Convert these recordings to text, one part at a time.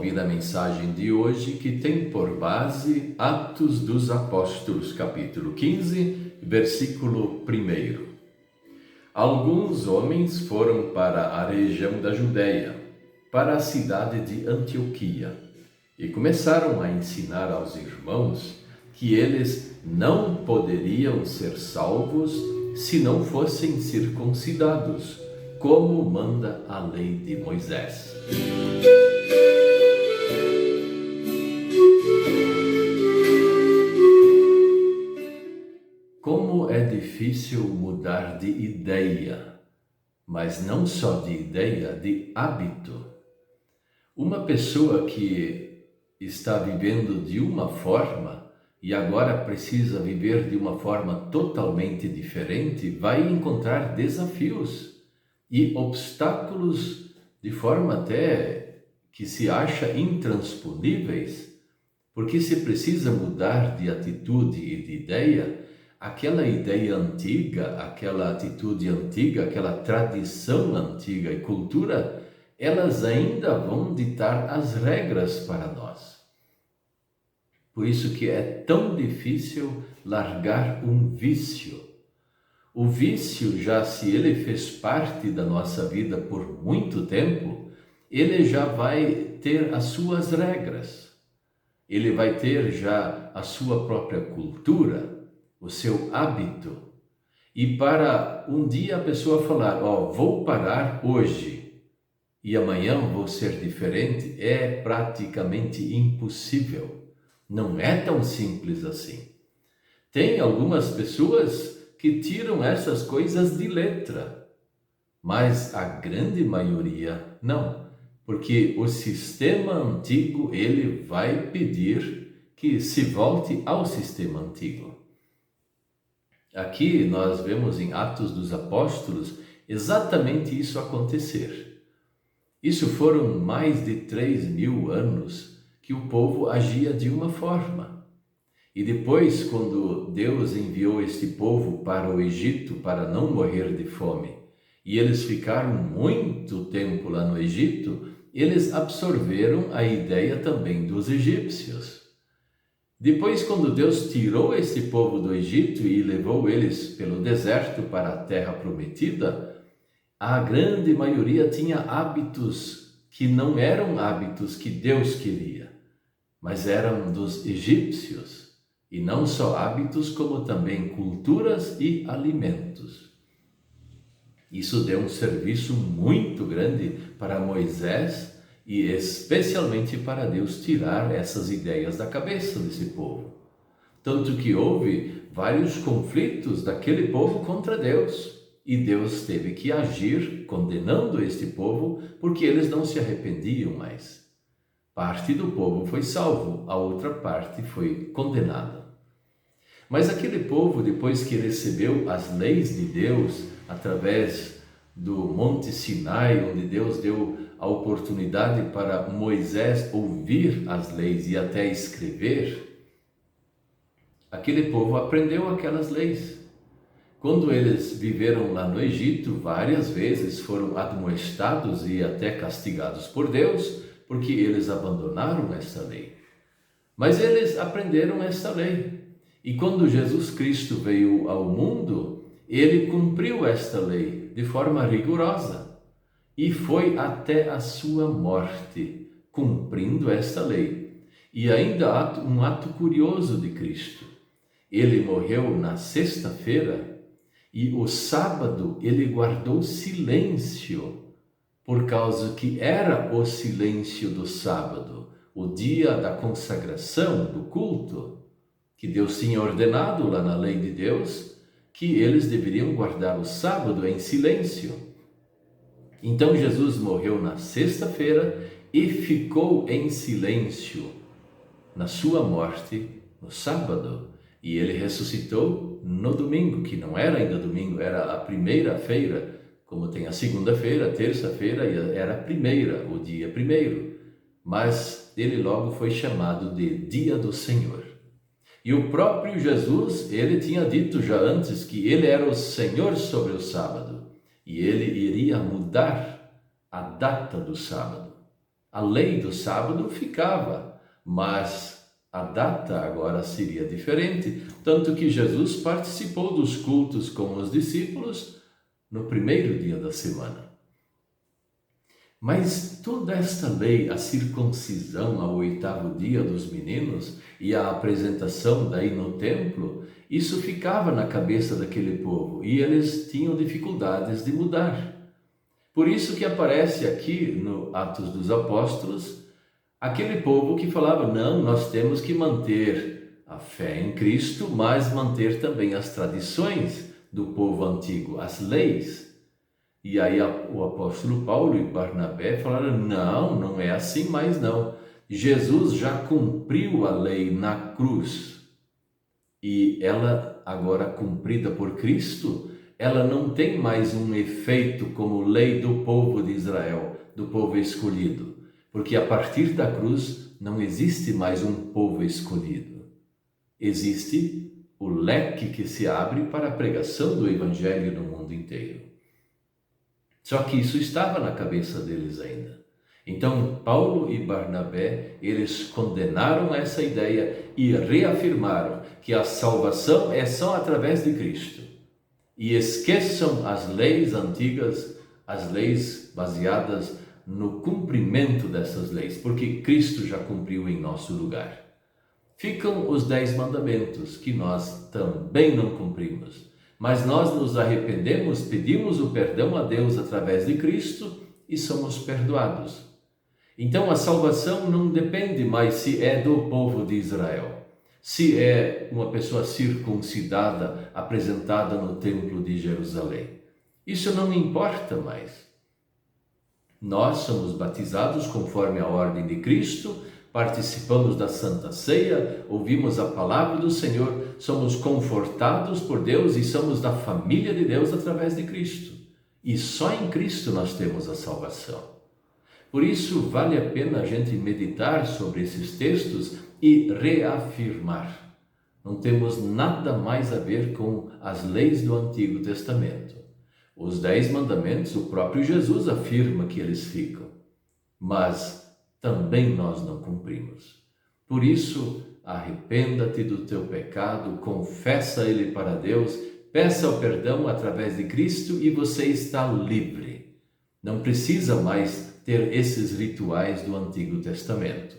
ouvir a mensagem de hoje, que tem por base Atos dos Apóstolos, capítulo 15, versículo 1. Alguns homens foram para a região da Judéia, para a cidade de Antioquia, e começaram a ensinar aos irmãos que eles não poderiam ser salvos se não fossem circuncidados, como manda a lei de Moisés. Como é difícil mudar de ideia, mas não só de ideia, de hábito. Uma pessoa que está vivendo de uma forma e agora precisa viver de uma forma totalmente diferente, vai encontrar desafios e obstáculos de forma até que se acha intransponíveis, porque se precisa mudar de atitude e de ideia, aquela ideia antiga, aquela atitude antiga, aquela tradição antiga e cultura, elas ainda vão ditar as regras para nós. Por isso que é tão difícil largar um vício. O vício, já se ele fez parte da nossa vida por muito tempo, ele já vai ter as suas regras. Ele vai ter já a sua própria cultura, o seu hábito. E para um dia a pessoa falar, vou parar hoje e amanhã vou ser diferente, é praticamente impossível. Não é tão simples assim. Tem algumas pessoas que tiram essas coisas de letra, mas a grande maioria não, porque o sistema antigo ele vai pedir que se volte ao sistema antigo. Aqui nós vemos em Atos dos Apóstolos exatamente isso acontecer. Isso foram mais de 3.000 anos que o povo agia de uma forma. E depois, quando Deus enviou este povo para o Egito para não morrer de fome, e eles ficaram muito tempo lá no Egito, eles absorveram a ideia também dos egípcios. Depois, quando Deus tirou esse povo do Egito e levou eles pelo deserto para a terra prometida, a grande maioria tinha hábitos que não eram hábitos que Deus queria, mas eram dos egípcios, e não só hábitos, como também culturas e alimentos. Isso deu um serviço muito grande para Moisés e especialmente para Deus tirar essas ideias da cabeça desse povo. Tanto que houve vários conflitos daquele povo contra Deus, e Deus teve que agir condenando este povo porque eles não se arrependiam mais. Parte do povo foi salvo, a outra parte foi condenada. Mas aquele povo, depois que recebeu as leis de Deus, através do Monte Sinai, onde Deus deu a oportunidade para Moisés ouvir as leis e até escrever, aquele povo aprendeu aquelas leis. Quando eles viveram lá no Egito, várias vezes foram admoestados e até castigados por Deus, porque eles abandonaram essa lei. Mas eles aprenderam essa lei. E quando Jesus Cristo veio ao mundo, ele cumpriu esta lei de forma rigorosa e foi até a sua morte, cumprindo esta lei. E ainda um ato curioso de Cristo. Ele morreu na sexta-feira e o sábado ele guardou silêncio, por causa que era o silêncio do sábado, o dia da consagração, do culto, que Deus tinha ordenado lá na lei de Deus, que eles deveriam guardar o sábado em silêncio. Então Jesus morreu na sexta-feira e ficou em silêncio na sua morte no sábado. E ele ressuscitou no domingo, que não era ainda domingo, era a primeira-feira, como tem a segunda-feira, a terça-feira, era a primeira, o dia primeiro. Mas ele logo foi chamado de Dia do Senhor. E o próprio Jesus, ele tinha dito já antes que ele era o Senhor sobre o sábado. E ele iria mudar a data do sábado. A lei do sábado ficava, mas a data agora seria diferente, tanto que Jesus participou dos cultos com os discípulos no primeiro dia da semana. Mas toda esta lei, a circuncisão ao 8º dia dos meninos e a apresentação daí no templo, isso ficava na cabeça daquele povo e eles tinham dificuldades de mudar. Por isso que aparece aqui no Atos dos Apóstolos, aquele povo que falava, não, nós temos que manter a fé em Cristo, mas manter também as tradições do povo antigo, as leis. E aí o apóstolo Paulo e Barnabé falaram, não, não é assim mais não. Jesus já cumpriu a lei na cruz e ela, agora cumprida por Cristo, ela não tem mais um efeito como lei do povo de Israel, do povo escolhido, porque a partir da cruz não existe mais um povo escolhido. Existe o leque que se abre para a pregação do Evangelho no mundo inteiro. Só que isso estava na cabeça deles ainda. Então, Paulo e Barnabé, eles condenaram essa ideia e reafirmaram que a salvação é só através de Cristo. E esqueçam as leis antigas, as leis baseadas no cumprimento dessas leis, porque Cristo já cumpriu em nosso lugar. Ficam os 10 mandamentos, que nós também não cumprimos. Mas nós nos arrependemos, pedimos o perdão a Deus através de Cristo e somos perdoados. Então a salvação não depende mais se é do povo de Israel, se é uma pessoa circuncidada apresentada no templo de Jerusalém. Isso não importa mais. Nós somos batizados conforme a ordem de Cristo, participamos da Santa Ceia, ouvimos a palavra do Senhor, somos confortados por Deus e somos da família de Deus através de Cristo. E só em Cristo nós temos a salvação. Por isso, vale a pena a gente meditar sobre esses textos e reafirmar. Não temos nada mais a ver com as leis do Antigo Testamento. Os 10 mandamentos, o próprio Jesus afirma que eles ficam, mas também nós não cumprimos. Por isso, arrependa-te do teu pecado, confessa ele para Deus, peça o perdão através de Cristo e você está livre. Não precisa mais ter esses rituais do Antigo Testamento.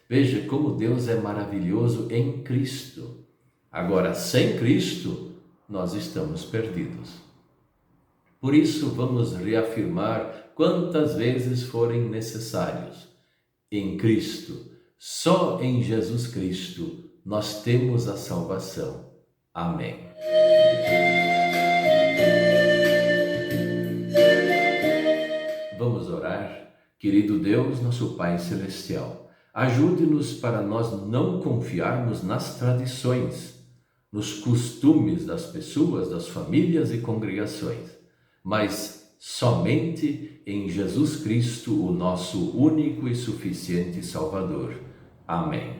Veja como Deus é maravilhoso em Cristo. Agora, sem Cristo, nós estamos perdidos. Por isso, vamos reafirmar quantas vezes forem necessários. Em Cristo, só em Jesus Cristo, nós temos a salvação. Amém. Vamos orar? Querido Deus, nosso Pai Celestial, ajude-nos para nós não confiarmos nas tradições, nos costumes das pessoas, das famílias e congregações, mas somente em Jesus Cristo, o nosso único e suficiente Salvador. Amém.